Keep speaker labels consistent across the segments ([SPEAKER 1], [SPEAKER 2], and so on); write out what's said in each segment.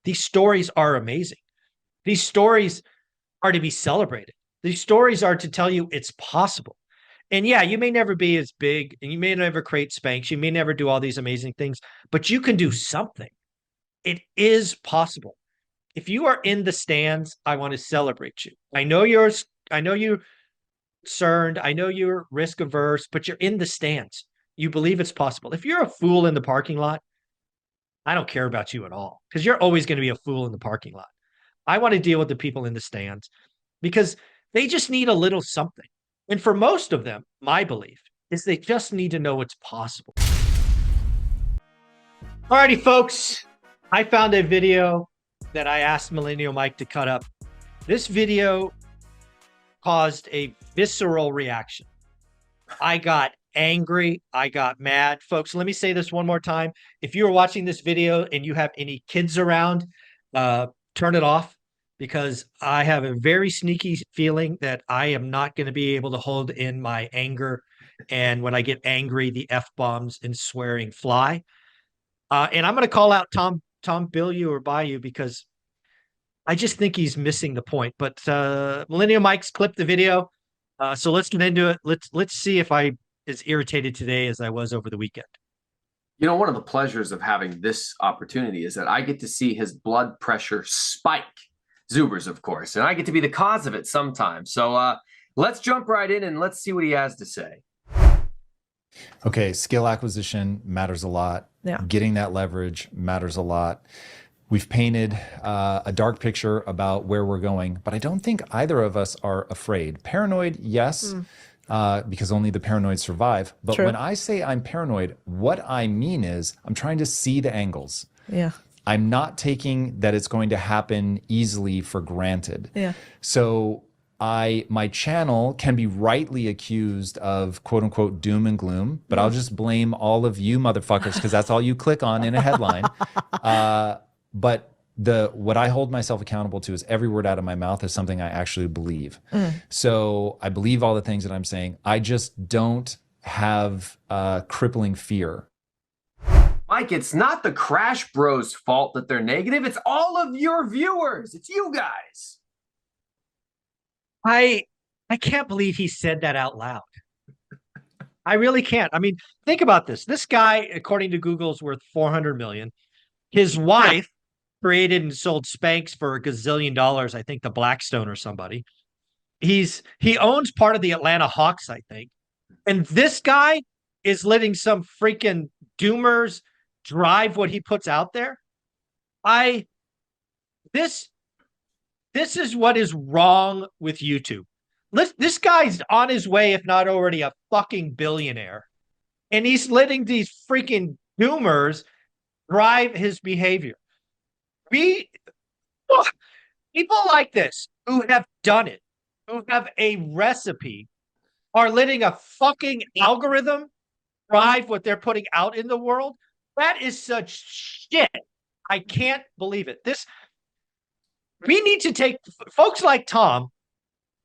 [SPEAKER 1] These stories are amazing. These stories are to be celebrated. These stories are to tell you it's possible. And yeah, you may never be as big and you may never create Spanx. You may never do all these amazing things, but you can do something. It is possible. If you are in the stands, I want to celebrate you. I know you're concerned. I know you're risk averse, but you're in the stands. You believe it's possible. If you're a fool in the parking lot, I don't care about you at all because you're always going to be a fool in the parking lot. I want to deal with the people in the stands because they just need a little something. And for most of them, my belief is they just need to know it's possible. Alrighty, folks, I found a video that I asked Millennial Mike to cut up. This video caused a visceral reaction. I got angry. I got mad. Folks, let me say this one more time. If you are watching this video and you have any kids around, turn it off because I have a very sneaky feeling that I am not going to be able to hold in my anger. And when I get angry, the F-bombs and swearing fly. And I'm going to call out Tom Bilyeu or Bilyeu because I just think he's missing the point. But Millennial Mike's clipped the video. So let's get into it. Let's see if I as irritated today as I was over the weekend.
[SPEAKER 2] You know, one of the pleasures of having this opportunity is that I get to see his blood pressure spike. Zuber's, of course, and I get to be the cause of it sometimes. So let's jump right in and let's see what he has to say.
[SPEAKER 3] Okay, skill acquisition matters a lot.
[SPEAKER 4] Yeah.
[SPEAKER 3] Getting that leverage matters a lot. We've painted a dark picture about where we're going, but I don't think either of us are afraid. Paranoid, yes, because only the paranoid survive. But
[SPEAKER 4] True.
[SPEAKER 3] when I say I'm paranoid, what I mean is I'm trying to see the angles.
[SPEAKER 4] Yeah.
[SPEAKER 3] I'm not taking that it's going to happen easily for granted.
[SPEAKER 4] Yeah.
[SPEAKER 3] So my channel can be rightly accused of quote unquote doom and gloom, but I'll just blame all of you motherfuckers because that's all you click on in a headline. But what I hold myself accountable to is every word out of my mouth is something I actually believe. So I believe all the things that I'm saying. I just don't have crippling fear.
[SPEAKER 2] Mike, it's not the Crash Bros' fault that they're negative. It's all of your viewers. It's you guys.
[SPEAKER 1] I can't believe he said that out loud. I really can't. I mean, think about this. This guy, according to Google, is worth $400 million. His wife created and sold Spanx for $1 gazillion, I think, to Blackstone or somebody. He owns part of the Atlanta Hawks, I think. And this guy is letting some freaking doomers drive what he puts out there. This is what is wrong with YouTube. This guy's on his way, if not already, a fucking billionaire. And he's letting these freaking doomers drive his behavior. People like this who have done it, who have a recipe, are letting a fucking algorithm drive what they're putting out in the world. That is such shit. I can't believe it. We need to take folks like Tom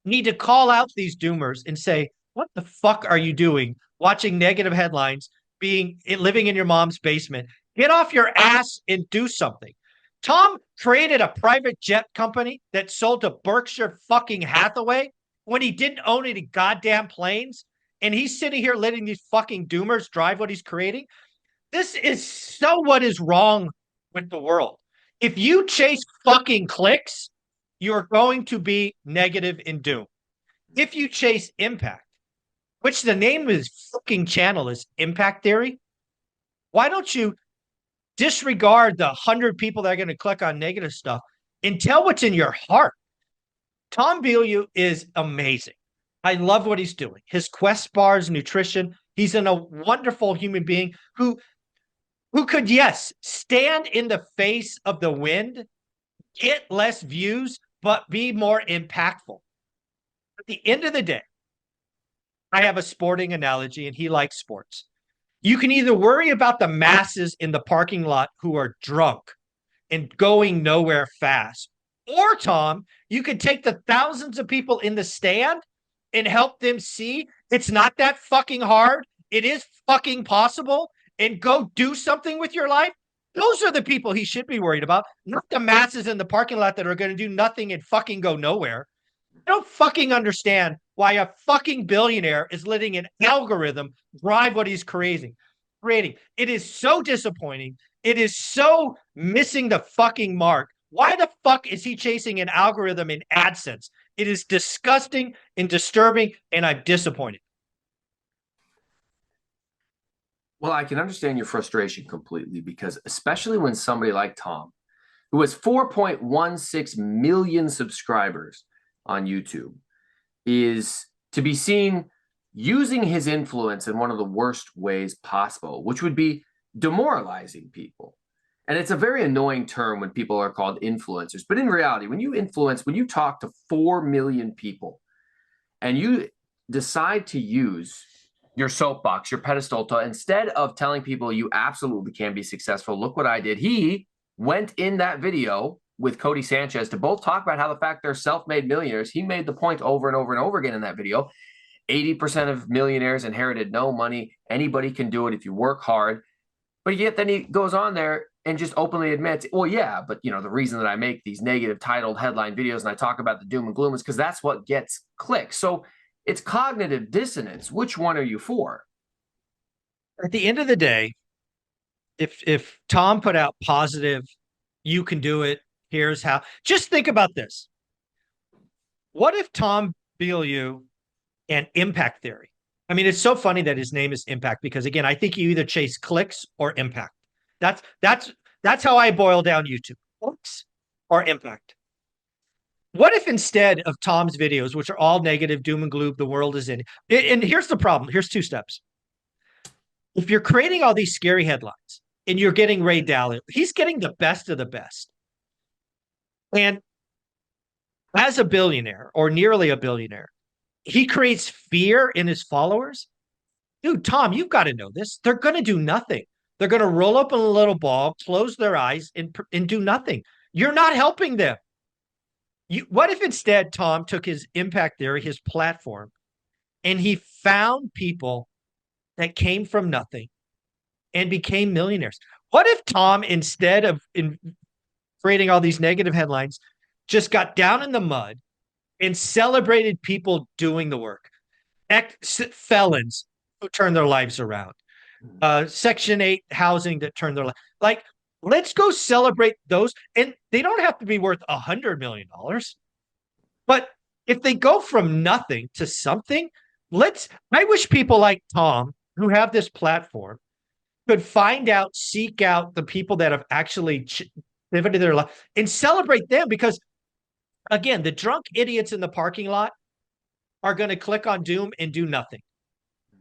[SPEAKER 1] need to call out these doomers and say, what the fuck are you doing? Watching negative headlines, living in your mom's basement. Get off your ass and do something. Tom created a private jet company that sold to Berkshire fucking Hathaway when he didn't own any goddamn planes. And he's sitting here letting these fucking doomers drive what he's creating. This is so what is wrong with the world. If you chase fucking clicks, you're going to be negative and doom. If you chase impact, which the name of his fucking channel is Impact Theory, why don't you disregard the 100 people that are going to click on negative stuff and tell what's in your heart? Tom Bilyeu is amazing. I love what he's doing. His Quest bars, nutrition. He's a wonderful human being who could, yes, stand in the face of the wind, get less views, but be more impactful. At the end of the day, I have a sporting analogy, and he likes sports. You can either worry about the masses in the parking lot who are drunk and going nowhere fast, or, Tom, you could take the thousands of people in the stand and help them see it's not that fucking hard. It is fucking possible, and go do something with your life. Those are the people he should be worried about, not the masses in the parking lot that are going to do nothing and fucking go nowhere. I don't fucking understand why a fucking billionaire is letting an algorithm drive what he's creating. It is so disappointing. It is so missing the fucking mark. Why the fuck is he chasing an algorithm in AdSense? It is disgusting and disturbing, and I'm disappointed.
[SPEAKER 2] Well, I can understand your frustration completely, because especially when somebody like Tom, who has 4.16 million subscribers on YouTube, is to be seen using his influence in one of the worst ways possible, which would be demoralizing people. And it's a very annoying term when people are called influencers. But in reality, when you talk to 4 million people and you decide to use your soapbox, your pedestal, to instead of telling people you absolutely can be successful, look what I did. He went in that video with Cody Sanchez to both talk about how the fact they're self-made millionaires. He made the point over and over and over again in that video. 80% of millionaires inherited no money. Anybody can do it if you work hard. But yet then he goes on there and just openly admits, well, yeah, but the reason that I make these negative titled headline videos and I talk about the doom and gloom is because that's what gets clicks. So it's cognitive dissonance. Which one are you for?
[SPEAKER 1] At the end of the day, if Tom put out positive, you can do it, here's how. Just think about this. What if Tom Bilyeu and Impact Theory? I mean, it's so funny that his name is Impact, because again, I think you either chase clicks or impact. That's how I boil down YouTube. Clicks or impact. What if instead of Tom's videos, which are all negative, doom and gloom, the world is in, and here's the problem. Here's 2 steps. If you're creating all these scary headlines and you're getting Ray Dalio, he's getting the best of the best. And as a billionaire or nearly a billionaire, he creates fear in his followers. Dude, Tom, you've got to know this. They're going to do nothing. They're going to roll up in a little ball, close their eyes, and do nothing. You're not helping them. What if instead Tom took his Impact Theory, his platform, and he found people that came from nothing and became millionaires? What if Tom, instead of creating all these negative headlines, just got down in the mud and celebrated people doing the work? Felons who turned their lives around. Section 8 housing that turned their life. Like, let's go celebrate those. And they don't have to be worth $100 million. But if they go from nothing to something, I wish people like Tom, who have this platform, could seek out the people that have actually pivoted their life and celebrate them. Because again, the drunk idiots in the parking lot are going to click on doom and do nothing.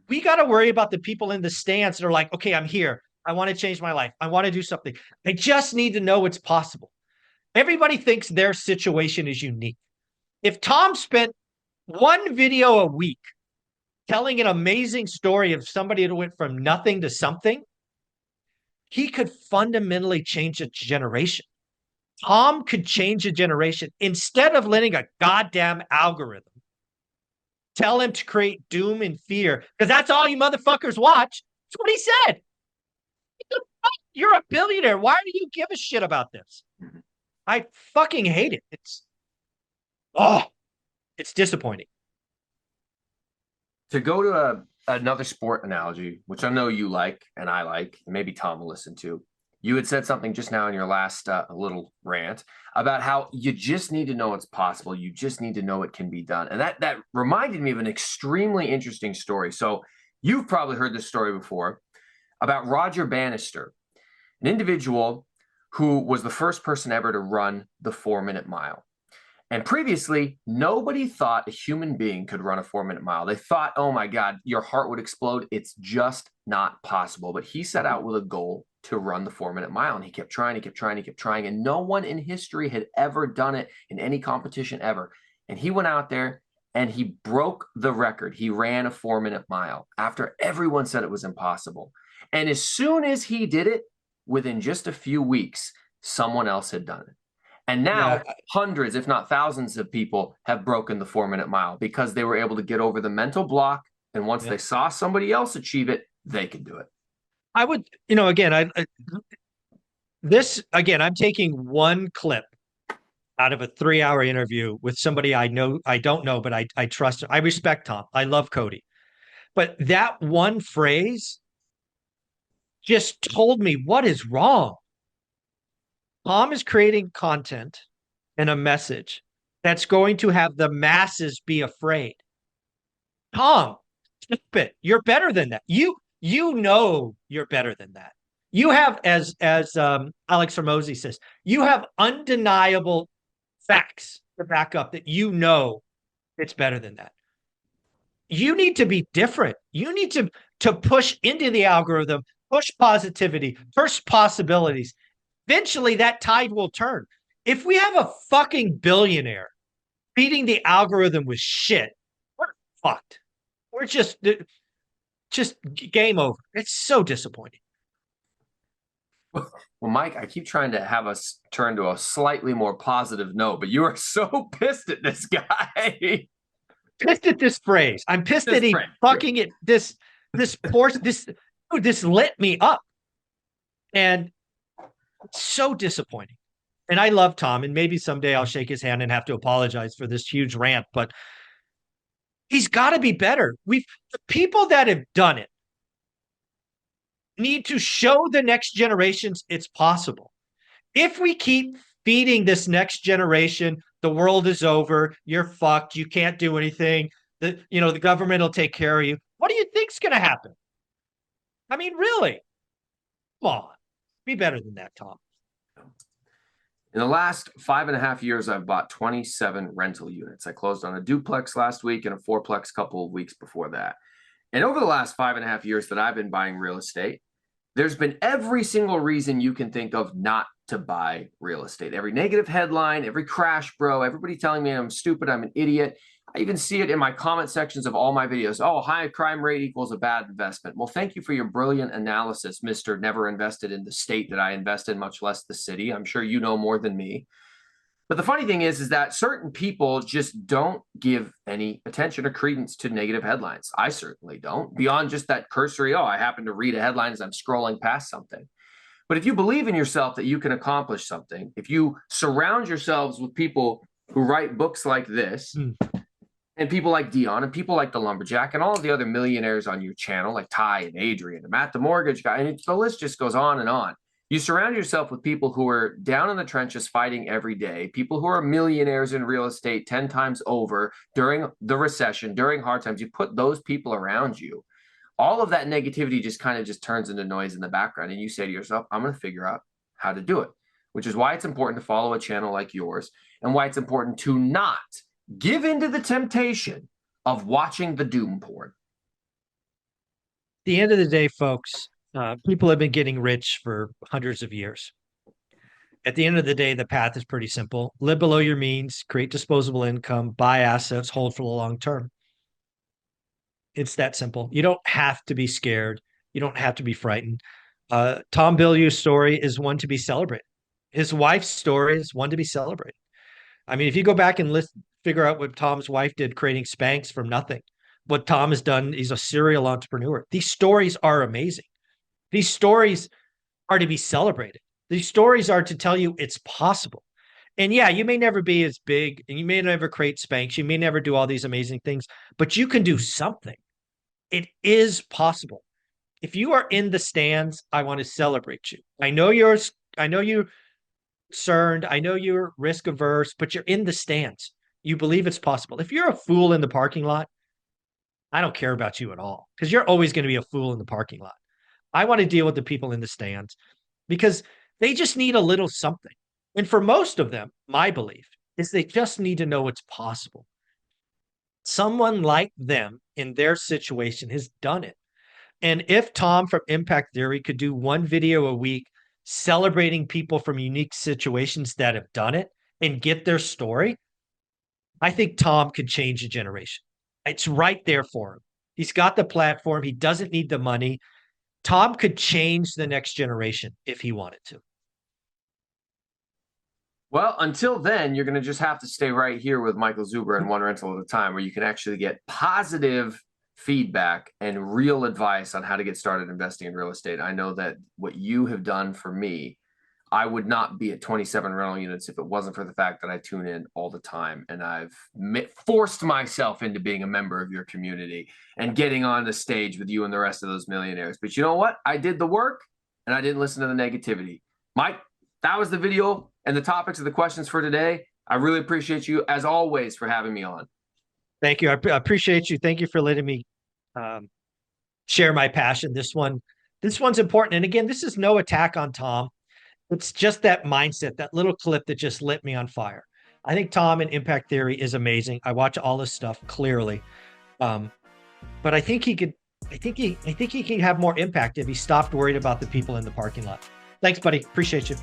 [SPEAKER 1] We got to worry about the people in the stands that are like, okay, I'm here. I want to change my life. I want to do something. I just need to know it's possible. Everybody thinks their situation is unique. If Tom spent 1 video a week telling an amazing story of somebody that went from nothing to something, he could fundamentally change a generation. Tom could change a generation instead of letting a goddamn algorithm tell him to create doom and fear, because that's all you motherfuckers watch. That's what he said. You're a billionaire. Why do you give a shit about this? I fucking hate it. It's disappointing.
[SPEAKER 2] To go to another sport analogy, which I know you like and I like, and maybe Tom will listen to. You had said something just now in your last little rant about how you just need to know it's possible. You just need to know it can be done. And that reminded me of an extremely interesting story. So you've probably heard this story before about Roger Bannister, an individual who was the first person ever to run the 4-minute mile. And previously, nobody thought a human being could run a 4-minute mile. They thought, oh my God, your heart would explode. It's just not possible. But he set out with a goal to run the 4-minute mile. And he kept trying, he kept trying, he kept trying. And no one in history had ever done it in any competition ever. And he went out there and he broke the record. He ran a 4-minute mile after everyone said it was impossible. And as soon as he did it, within just a few weeks, someone else had done it. And now hundreds, if not thousands of people have broken the 4-minute mile because they were able to get over the mental block. And once they saw somebody else achieve it, they could do it.
[SPEAKER 1] I would, again, This, again, I'm taking one clip out of a 3-hour interview with somebody I don't know, but I trust. I respect Tom. I love Cody. But that one phrase just told me what is wrong. Tom is creating content and a message that's going to have the masses be afraid. Tom, stop it. You're better than that. You know you're better than that. You have, as Alex Hormozy says, you have undeniable facts to back up that you know it's better than that. You need to be different. You need to push into the algorithm, push positivity, push possibilities. Eventually, that tide will turn. If we have a fucking billionaire feeding the algorithm with shit, we're fucked. We're just game over. It's so disappointing.
[SPEAKER 2] Well, Mike, I keep trying to have us turn to a slightly more positive note, but you are so pissed at this guy.
[SPEAKER 1] Pissed at this phrase. I'm pissed that he fucking it. This lit me up, and it's so disappointing. And I love Tom, and maybe someday I'll shake his hand and have to apologize for this huge rant, but he's got to be better. The people that have done it need to show the next generations it's possible. If we keep feeding this next generation, the world is over, you're fucked, you can't do anything, the government will take care of you. What do you think's going to happen? I mean, really? Come on. Be better than that, Tom.
[SPEAKER 2] In the last 5.5 years, I've bought 27 rental units. I closed on a duplex last week and a fourplex a couple of weeks before that. And over the last 5.5 years that I've been buying real estate, there's been every single reason you can think of not to buy real estate. Every negative headline, every crash, bro, everybody telling me I'm stupid, I'm an idiot. I even see it in my comment sections of all my videos. Oh, high crime rate equals a bad investment. Well, thank you for your brilliant analysis, Mr. Never invested in the state that I invest in, much less the city. I'm sure you know more than me. But the funny thing is that certain people just don't give any attention or credence to negative headlines. I certainly don't, beyond just that cursory, oh, I happen to read a headline as I'm scrolling past something. But if you believe in yourself that you can accomplish something, if you surround yourselves with people who write books like this, and people like Dion and people like the Lumberjack and all of the other millionaires on your channel, like Ty and Adrian and Matt the Mortgage Guy, and the list just goes on and on. You surround yourself with people who are down in the trenches fighting every day, people who are millionaires in real estate 10 times over during the recession, during hard times. You put those people around you. All of that negativity just kind of just turns into noise in the background. And you say to yourself, I'm going to figure out how to do it, which is why it's important to follow a channel like yours and why it's important to not give into the temptation of watching the doom porn.
[SPEAKER 1] At the end of the day, folks, people have been getting rich for hundreds of years. At the end of the day, the path is pretty simple. Live below your means, create disposable income, buy assets, hold for the long term. It's that simple. You don't have to be scared. You don't have to be frightened. Tom Bilyeu's story is one to be celebrated. His wife's story is one to be celebrated. I mean, if you go back and figure out what Tom's wife did creating Spanx from nothing, what Tom has done, he's a serial entrepreneur. These stories are amazing. These stories are to be celebrated. These stories are to tell you it's possible. And yeah, you may never be as big and you may never create Spanx. You may never do all these amazing things, but you can do something. It is possible. If you are in the stands, I want to celebrate you. I know you're concerned. I know you're risk averse, but you're in the stands. You believe it's possible. If you're a fool in the parking lot, I don't care about you at all because you're always going to be a fool in the parking lot. I want to deal with the people in the stands because they just need a little something. And for most of them, my belief is they just need to know it's possible. Someone like them in their situation has done it. And if Tom from Impact Theory could do one video a week celebrating people from unique situations that have done it and get their story, I think Tom could change a generation. It's right there for him. He's got the platform. He doesn't need the money. Tom could change the next generation if he wanted to.
[SPEAKER 2] Well, until then, you're going to just have to stay right here with Michael Zuber and One Rental at a Time, where you can actually get positive feedback and real advice on how to get started investing in real estate. I know that what you have done for me, I would not be at 27 rental units if it wasn't for the fact that I tune in all the time, and I've forced myself into being a member of your community and getting on the stage with you and the rest of those millionaires. But you know what? I did the work and I didn't listen to the negativity. Mike, that was the video and the topics of the questions for today. I really appreciate you, as always, for having me on.
[SPEAKER 1] Thank you. I appreciate you. Thank you for letting me share my passion. This one's important. And again, this is no attack on Tom. It's just that mindset, that little clip that just lit me on fire. I think Tom and Impact Theory is amazing. I watch all his stuff clearly. But I think he can have more impact if he stopped worried about the people in the parking lot. Thanks, buddy. Appreciate you.